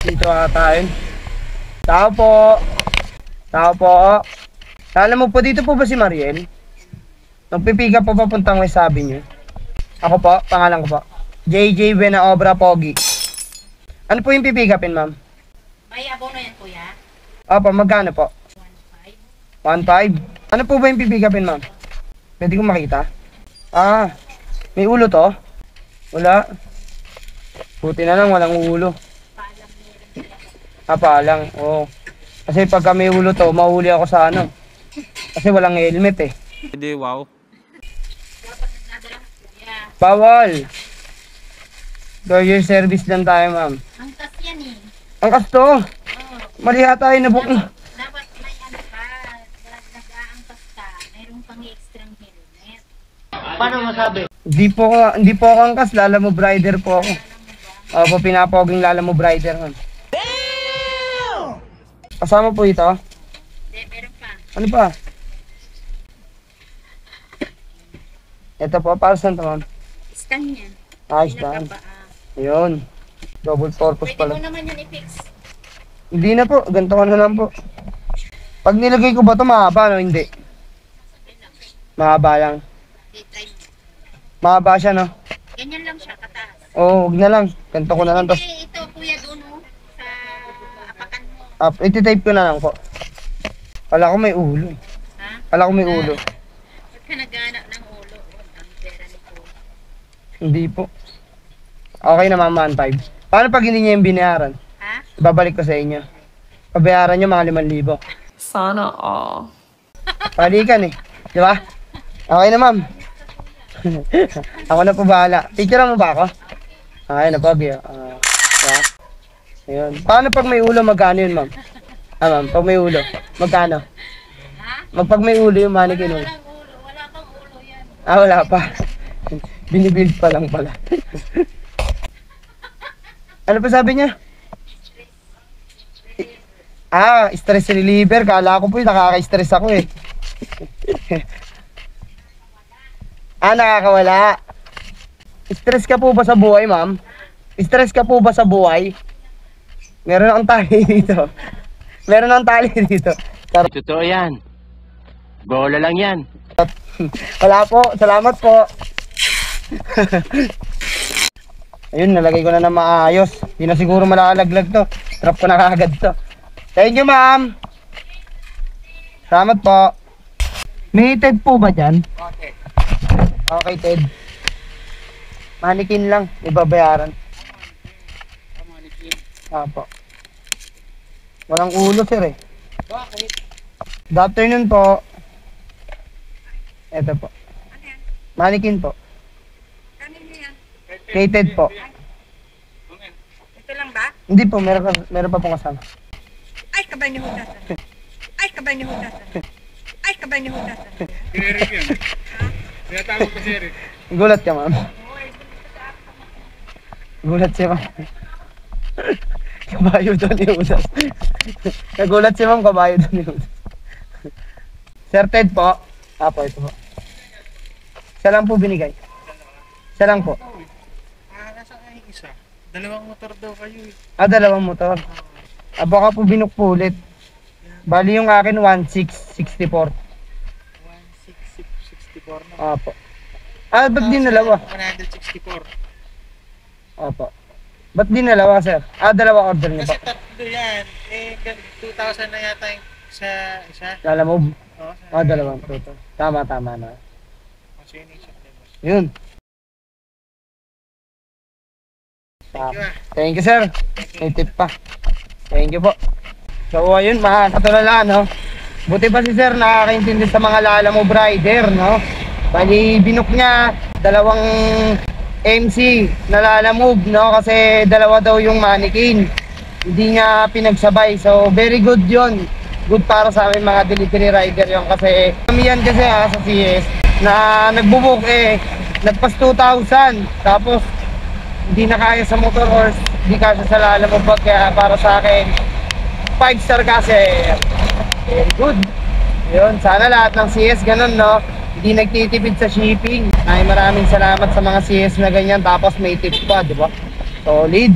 Dito ata yun. Tao po. Tao po. Alam mo po, dito po ba si Mariel? Nagpipiga po papuntang may sabi niyo. Ako po, pangalan ko po. JJ Benaobra Pogi. Ano po yung pipigapin, ma'am? May abono yan, kuya. Opo, magkano po? 1.5. Ano po ba yung pipigapin, ma'am? Pwede ko makita? Ah, may ulo to? Wala. Buti na lang, walang ulo. Ah, paalang. Oo. Kasi pagka may ulo to, mahuli ako sa ano. Kasi walang helmet eh. Hindi, wow. Bawal. Courier service lang tayo, ma'am. Ang tas yan eh. Ang kasto. Oh. Mali tayo na book. Dapat may ano pa. Nag-aangkas ka. Mayroon pang extrang helmet. Paano masabi? Hindi po ako angkas. Lalamove rider po ako. Opo, pinapoging Lalamove rider, ma'am. Kasama po ito? Hindi, meron pa. Ano pa? Ito po, para saan ito, ma'am? Scan yan. Ayos ba? Ayun. Double purpose Pwede pala. mo naman yun i-fix. Hindi na po. Ganito ka na lang po. Pag nilagay ko ba ito, mahaba, no? Hindi. Mahaba lang. Daytime. Mahaba siya, no? Ganyan lang siya, kataas. Oo, huwag na lang. Ganito ko na lang. Tapos, Hindi, ito kuya doon oh, sa apakan mo. iti-tape ko na lang po. Kala ko may ulo. Ha? Kala ko may ulo. Ba't ka naghanap ng ulo? Ang pera ni po. Hindi po. Okay na, ma'am, 1.5. Paano pag hindi niya yung binayaran? Ha? Babalik ko sa inyo. Pabayaran niyo mga 5,000. Sana all. Palikan eh. Di ba? Okay na, ma'am. Ako na po bahala. Picture mo ba ako? Okay na po, Bia. Diba? Ayun. Paano pag may ulo, magkano yun, ma'am? Ah, ma'am, pag may ulo, magkano? Pag may ulo yung mannequin mo. Walang ulo. Wala pang ulo yan. Ah, wala pa. Binibuild pa lang pala. Ano pa sabi niya? Ah, stress reliever. Kala ko po yung nakaka-stress ako eh. Ah, nakakawala. Stress ka po ba sa buhay, ma'am? Stress ka po ba sa buhay? Meron akong tali dito. Meron akong tali dito. Totoo yan. Bola lang yan. Wala po. Salamat po. Ayun, nalagay ko na ng maayos. Hindi na siguro malalaglag to. Trap ko na kagad to. Thank you, ma'am. Salamat po. May TED po ba dyan? Okay. Okay, TED. Mannequin lang. Ibabayaran. Apo. Walang ulo, sir eh. Bakit? Good afternoon po. Ito po. Mannequin po. Kanino yan? Kay TED po. Ito lang ba? Hindi po, meron pa pong kasama. Ay, kabay ni Hudasan. Ay, kabay ni Hudasan. Ay, kabay ni Hudasan. Si Eric yan. Tinatawag ko si Eric. Gulat ka, ma'am. Gulat siya, ma'am. Kabayo daw ni Udas. Nagulat si ma'am, kabayo daw ni Udas. Sir Ted po. Apo, ito po. Isa lang po binigay. Isa lang po. Nasaan nga yung isa? Dalawang motor daw kayo eh. Ah, dalawang motor. Ah, baka po binukpulit. Bali yung akin, 1664. 1664 na. Apo. Ah, ba't di dalawa? 164. Apo. Ba't di dalawa, sir? Ah, dalawa order niyo Kasi po. tatlo yan. Eh, 2,000 na yata yung sa isa. Lalamove. Oo, Ah, dalawang toto. Tama na. Kasi yun yung isa. Yun. Thank you ah. Thank you, sir. May tip pa. Thank you po. So, ayun, mga katulala, no? Buti pa si sir nakakaintindi sa mga Lalamove rider, no? Bali, binok niya dalawang MC na Lalamove, no? Kasi dalawa daw yung mannequin. Hindi niya pinagsabay. So, very good yun. Good para sa amin mga delivery rider yun. Kasi kami yan kasi sa CS na nagbubuk nagpas 2,000. Tapos, hindi na kaya sa motor or hindi kaya sa Lalamove. Kaya para sa akin, 5 star kasi. Very good. Yun, sana lahat ng CS ganun, no? Hindi nagtitipid sa shipping. Ay, maraming salamat sa mga CS na ganyan. Tapos may tip pa, di ba? Solid.